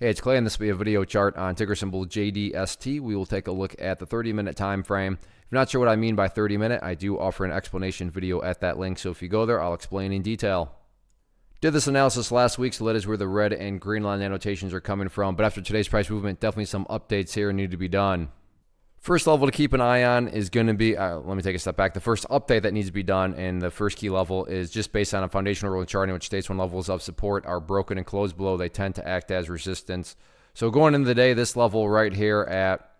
Hey, it's Clay, and this will be a video chart on ticker symbol JDST. We will take a look at the 30-minute time frame. If you're not sure what I mean by 30-minute, I do offer an explanation video at that link, so if you go there, I'll explain in detail. Did this analysis last week, so that is where the red and green line annotations are coming from, but after today's price movement, definitely some updates here need to be done. First level to keep an eye on is going to be, let me take a step back. The first update that needs to be done, and the first key level is just based on a foundational rule in charting, which states when levels of support are broken and closed below, they tend to act as resistance. So going into the day, this level right here at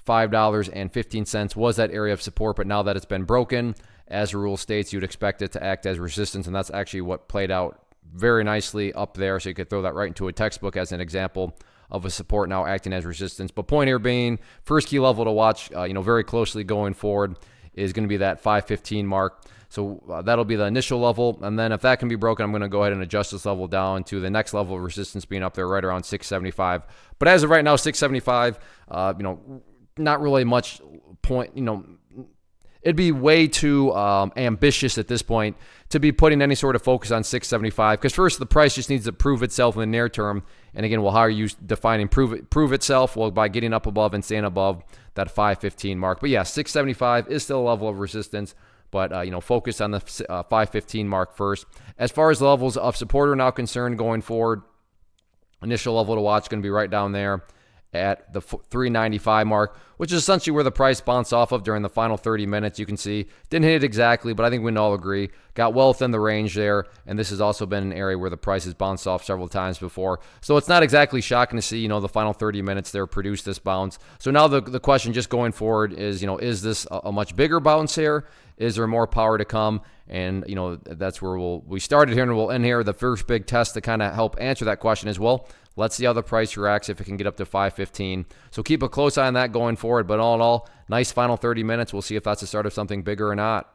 $5.15 was that area of support, but now that it's been broken, as the rule states, you'd expect it to act as resistance, and that's actually what played out very nicely up there. So you could throw that right into a textbook as an example of a support now acting as resistance. But point here being, first key level to watch, very closely going forward is going to be that 515 mark. So that'll be the initial level, and then if that can be broken, I'm going to go ahead and adjust this level down to the next level of resistance being up there right around 675. But as of right now, 675, not really much point. It'd be way too ambitious at this point to be putting any sort of focus on 675, because first, the price just needs to prove itself in the near term. And again, well, how are you defining prove itself? Well, by getting up above and staying above that 515 mark. But yeah, 675 is still a level of resistance, but focus on the 515 mark first. As far as the levels of support are now concerned going forward, initial level to watch is going to be right down there at the 395 mark, which is essentially where the price bounced off of during the final 30 minutes. You can see, didn't hit it exactly, but I think we can all agree, got well within the range there, and this has also been an area where the price has bounced off several times before. So it's not exactly shocking to see, the final 30 minutes there produce this bounce. So now the question just going forward is, is this a much bigger bounce here? Is there more power to come? And, that's where we started here and we'll end here. The first big test to kind of help answer that question is, well, let's see how the price reacts if it can get up to 515. So keep a close eye on that going forward. But all in all, nice final 30 minutes. We'll see if that's the start of something bigger or not.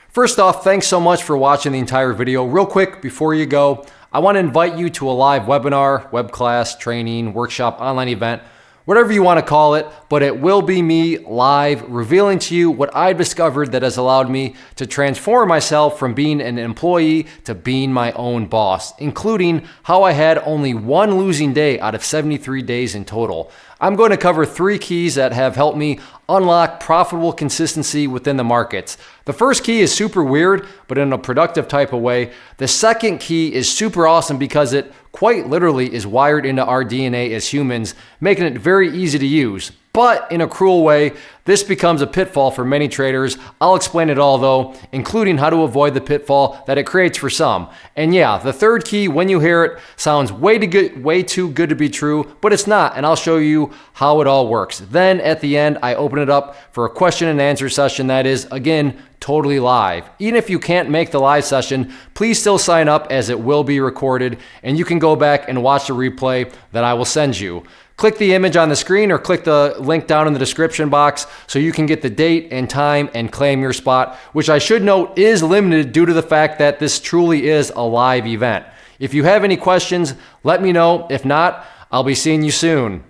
First off, thanks so much for watching the entire video. Real quick, before you go, I want to invite you to a live webinar, web class, training, workshop, online event, whatever you want to call it, but it will be me live revealing to you what I've discovered that has allowed me to transform myself from being an employee to being my own boss, including how I had only one losing day out of 73 days in total. I'm going to cover 3 keys that have helped me unlock profitable consistency within the markets. The first key is super weird, but in a productive type of way. The second key is super awesome because it quite literally is wired into our DNA as humans, making it very easy to use. But in a cruel way, this becomes a pitfall for many traders. I'll explain it all though, including how to avoid the pitfall that it creates for some. And yeah, the third key, when you hear it, sounds way too good to be true, but it's not, and I'll show you how it all works. Then at the end, I open it up for a question and answer session that is, again, totally live. Even if you can't make the live session, please still sign up as it will be recorded, and you can go back and watch the replay that I will send you. Click the image on the screen or click the link down in the description box so you can get the date and time and claim your spot, which I should note is limited due to the fact that this truly is a live event. If you have any questions, let me know. If not, I'll be seeing you soon.